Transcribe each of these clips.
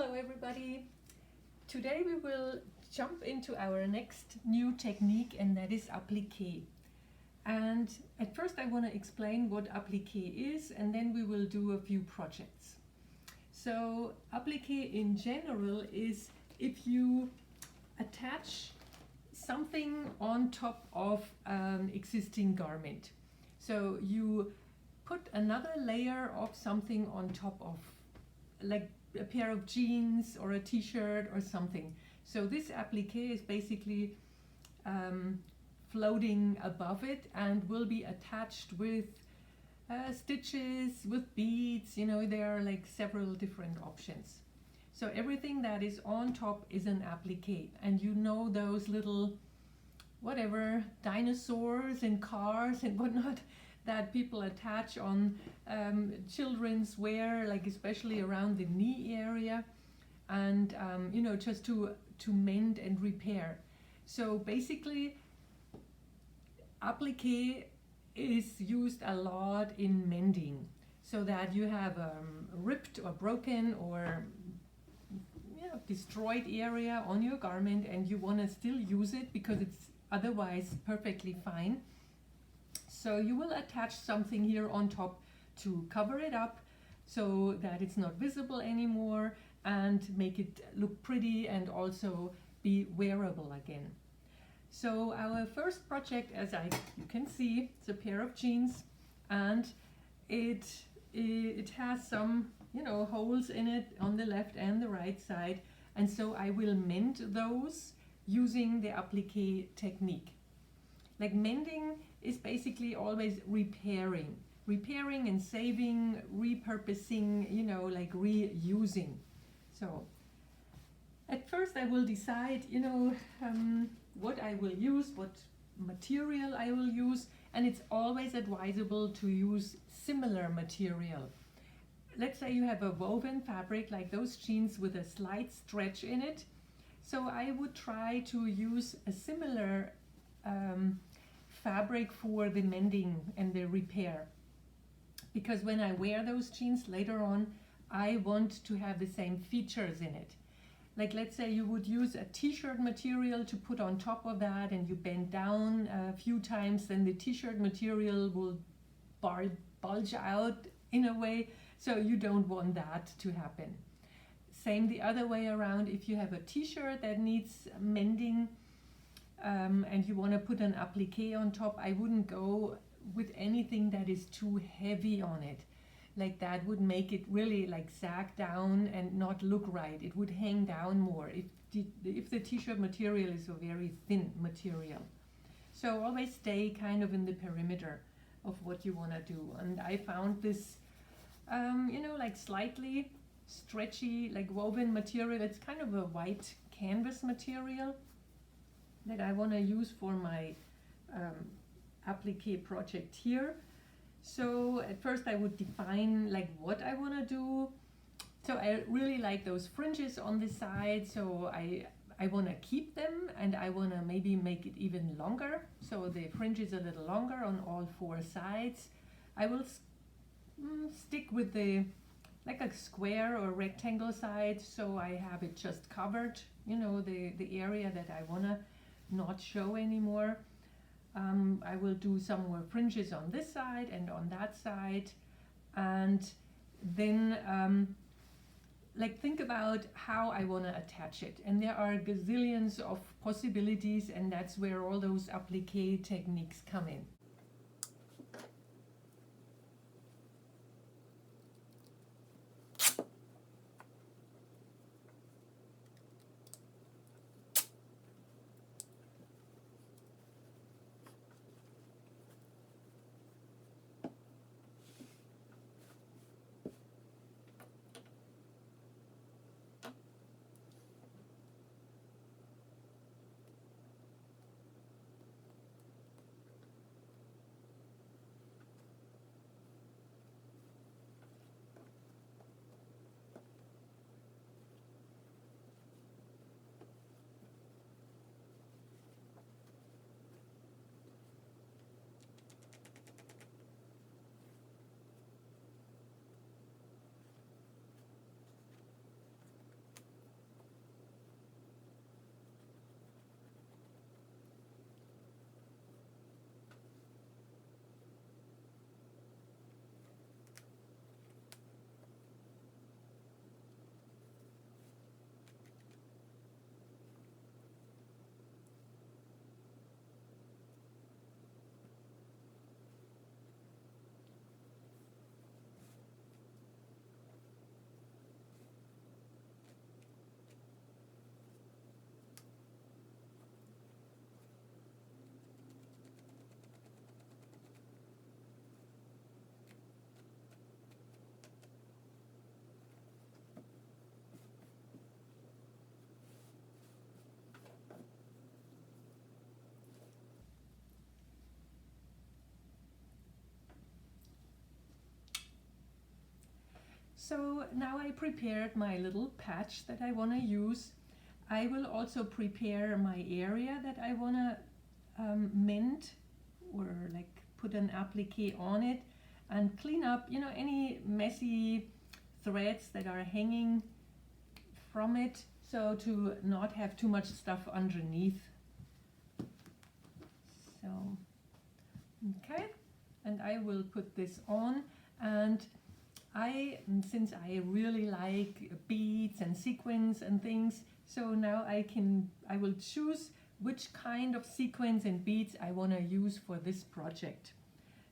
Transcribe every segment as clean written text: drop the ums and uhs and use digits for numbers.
Hello everybody! Today we will jump into our next new technique, and that is appliqué. And at first I want to explain what appliqué is, and then we will do a few projects. So appliqué in general is if you attach something on top of an existing garment. So you put another layer of something on top of, like a pair of jeans or a t-shirt or something. So this appliqué is basically floating above it and will be attached with stitches, with beads. You know, there are like several different options. So everything that is on top is an appliqué, and you know those little whatever dinosaurs and cars and whatnot that people attach on children's wear, like especially around the knee area, and you know, just to mend and repair. So basically appliqué is used a lot in mending, so that you have a ripped or broken or destroyed area on your garment and you want to still use it because it's otherwise perfectly fine. So you will attach something here on top to cover it up so that it's not visible anymore and make it look pretty and also be wearable again. So our first project, as you can see, it's a pair of jeans, and it has some, you know, holes in it on the left and the right side, and so I will mend those using the appliqué technique. Like mending is basically always repairing and saving, repurposing, you know, like reusing. So at first I will decide, you know, what I will use, what material I will use, and it's always advisable to use similar material. Let's say you have a woven fabric like those jeans with a slight stretch in it. So I would try to use a similar fabric for the mending and the repair, because when I wear those jeans later on, I want to have the same features in it. Like let's say you would use a t-shirt material to put on top of that, and you bend down a few times, then the t-shirt material will bulge out in a way, so you don't want that to happen. Same the other way around. If you have a t-shirt that needs mending and you want to put an appliqué on top, I wouldn't go with anything that is too heavy on it. Like that would make it really like sag down and not look right. It would hang down more if the t-shirt material is a very thin material. So always stay kind of in the perimeter of what you want to do. And I found this you know, like slightly stretchy, like woven material. It's kind of a white canvas material that I want to use for my appliqué project here. So at first I would define like what I want to do. So I really like those fringes on the side, so I want to keep them, and I want to maybe make it even longer, so the fringe is a little longer on all four sides. I will stick with the like a square or rectangle side, so I have it just covered, you know, the area that I want to not show anymore. I will do some more fringes on this side and on that side, and then like think about how I want to attach it, and there are gazillions of possibilities, and that's where all those appliqué techniques come in. So now I prepared my little patch that I want to use. I will also prepare my area that I want to mend, or like put an applique on it, and clean up, you know, any messy threads that are hanging from it, so to not have too much stuff underneath. So, okay, and I will put this on, and since I really like beads and sequins and things, so now I will choose which kind of sequins and beads I want to use for this project.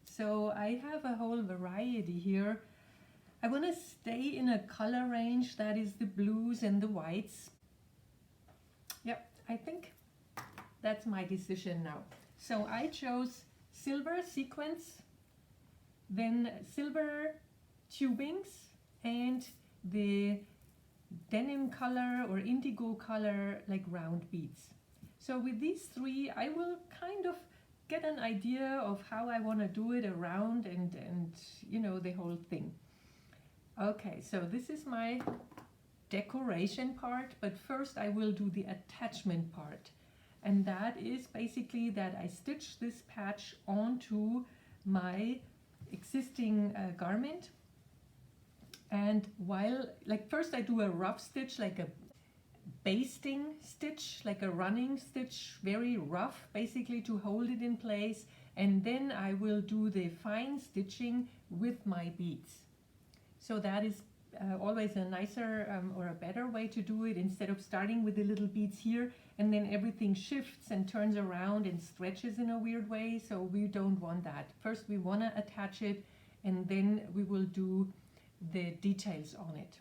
So I have a whole variety here. I want to stay in a color range that is the blues and the whites. Yep, I think that's my decision now. So I chose silver sequins, then silver tubings, and the denim color or indigo color, like round beads. So with these three, I will kind of get an idea of how I want to do it around and you know, the whole thing. Okay, so this is my decoration part, but first I will do the attachment part. And that is basically that I stitch this patch onto my existing garment. And first I do a rough stitch, like a basting stitch, like a running stitch, very rough, basically to hold it in place. And then I will do the fine stitching with my beads. So that is always a nicer or a better way to do it, instead of starting with the little beads here and then everything shifts and turns around and stretches in a weird way. So we don't want that. First we want to attach it, and then we will do the details on it.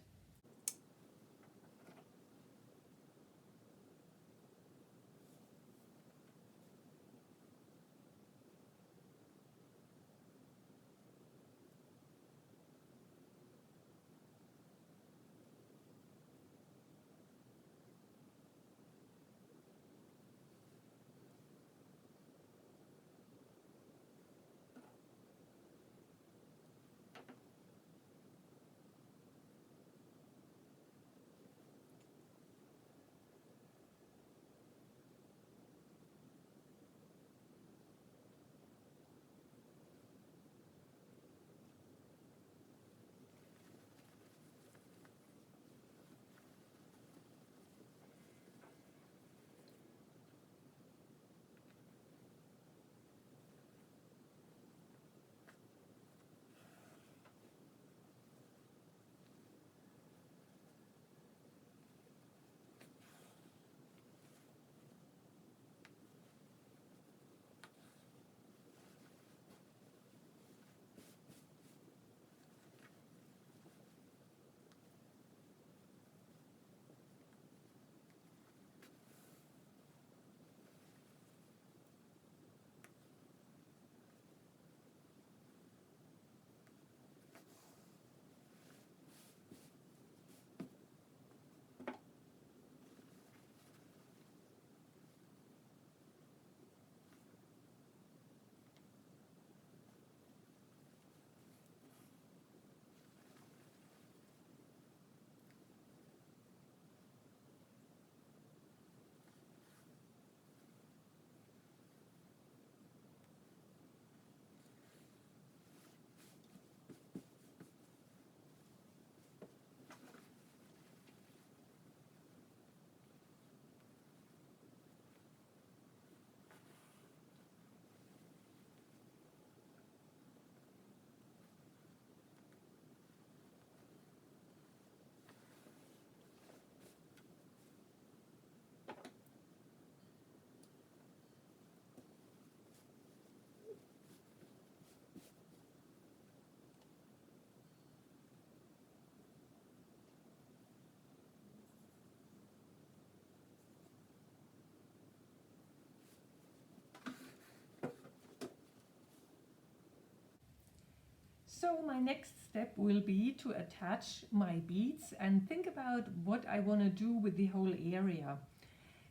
So my next step will be to attach my beads and think about what I want to do with the whole area.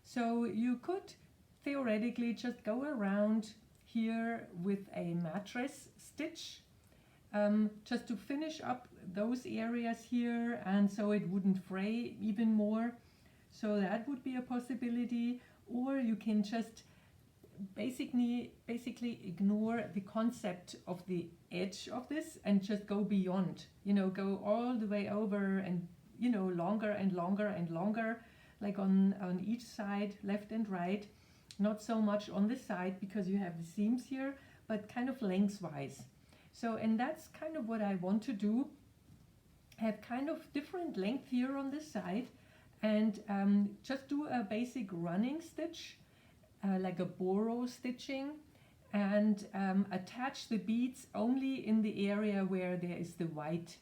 So you could theoretically just go around here with a mattress stitch, just to finish up those areas here, and so it wouldn't fray even more. So that would be a possibility. Or you can just basically ignore the concept of the edge of this and just go beyond, you know, go all the way over, and you know, longer and longer and longer, like on each side, left and right. Not so much on this side because you have the seams here, but kind of lengthwise. So, and that's kind of what I want to do. Have kind of different length here on this side, and just do a basic running stitch, like a borrow stitching, and attach the beads only in the area where there is the white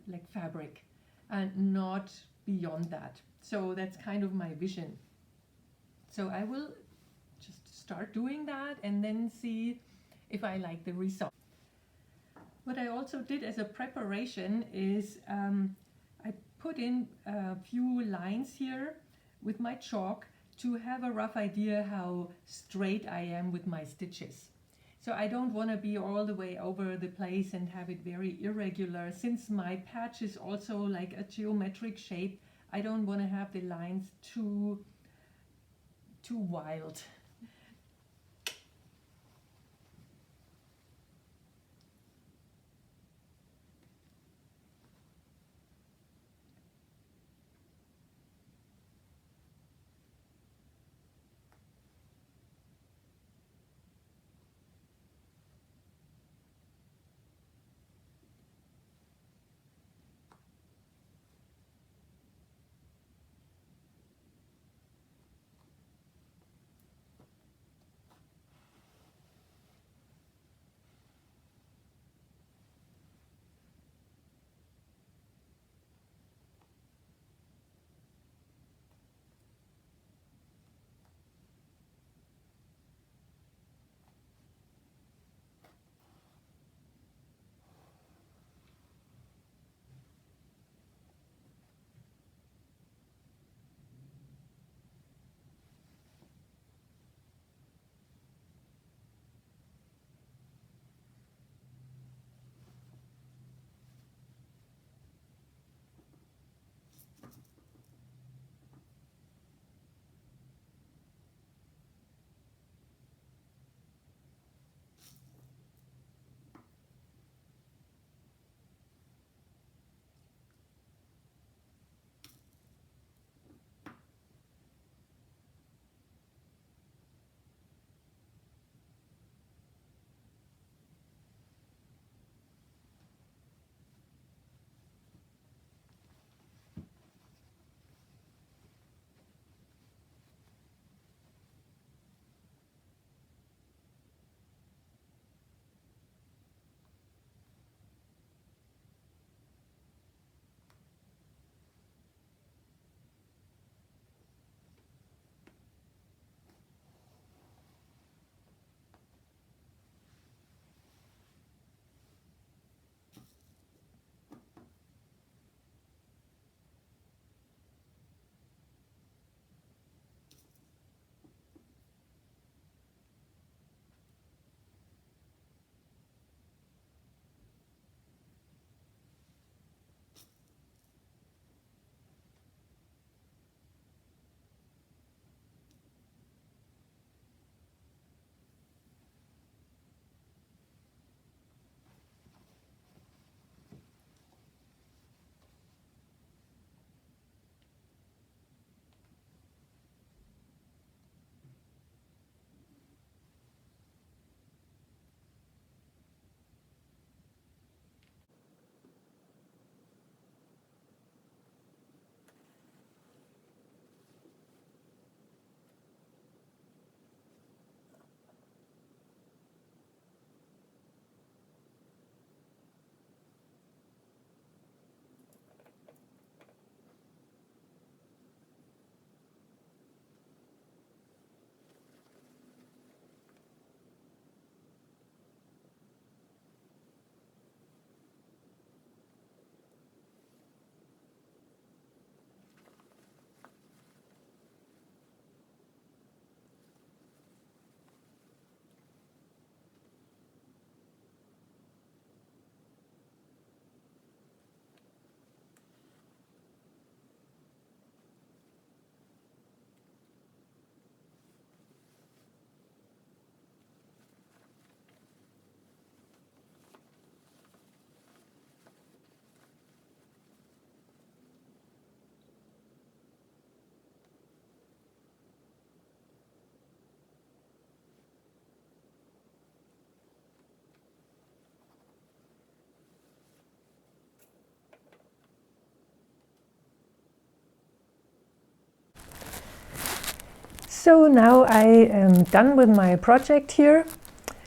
like fabric, and not beyond that. So that's kind of my vision. So I will just start doing that and then see if I like the result. What I also did as a preparation is I put in a few lines here with my chalk to have a rough idea how straight I am with my stitches. So I don't want to be all the way over the place and have it very irregular. Since my patch is also like a geometric shape, I don't want to have the lines too wild. So now I am done with my project here.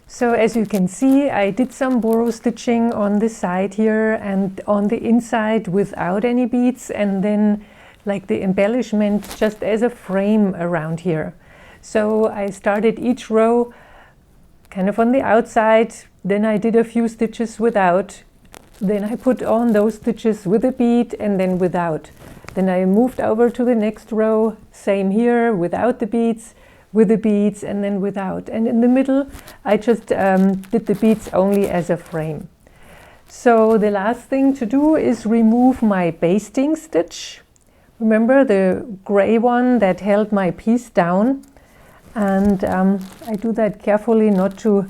So as you can see, I did some borrow stitching on the side here and on the inside without any beads, and then like the embellishment just as a frame around here. So I started each row kind of on the outside, then I did a few stitches without, then I put on those stitches with a bead and then without. Then I moved over to the next row, same here, without the beads, with the beads, and then without. And in the middle, I just did the beads only as a frame. So the last thing to do is remove my basting stitch. Remember the gray one that held my piece down? And I do that carefully not to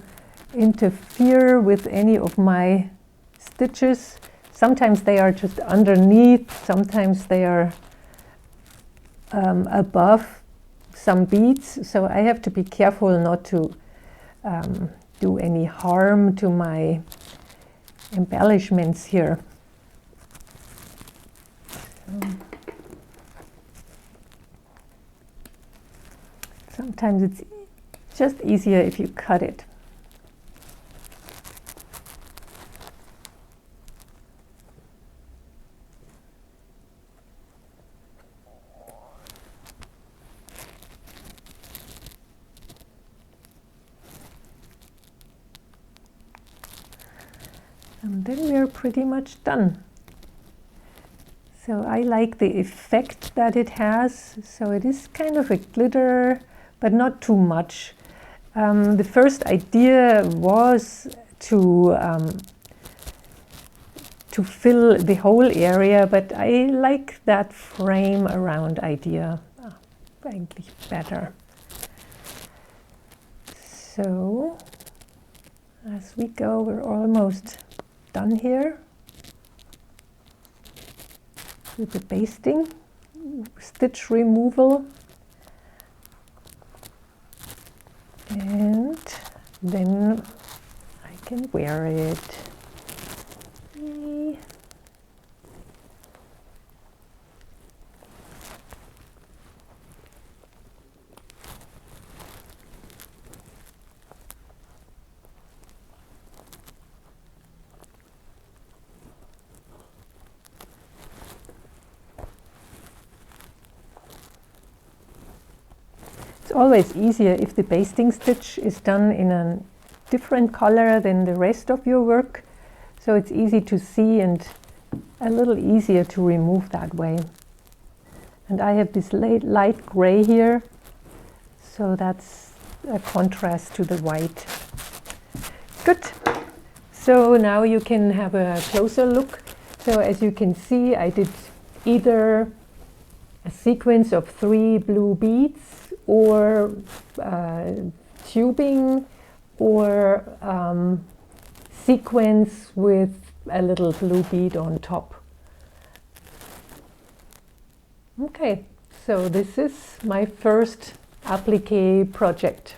interfere with any of my stitches. Sometimes they are just underneath, sometimes they are above some beads. So I have to be careful not to do any harm to my embellishments here. Sometimes it's just easier if you cut it. And then we're pretty much done. So I like the effect that it has. So it is kind of a glitter, but not too much. The first idea was to fill the whole area, but I like that frame around idea eigentlich better. So as we go, we're almost done here with the basting, stitch removal, and then I can wear it. Yay. It's always easier if the basting stitch is done in a different color than the rest of your work. So it's easy to see and a little easier to remove that way. And I have this light gray here, so that's a contrast to the white. Good. So now you can have a closer look. So as you can see, I did either a sequence of 3 blue beads, or tubing, or sequence with a little blue bead on top. Okay, so this is my first applique project.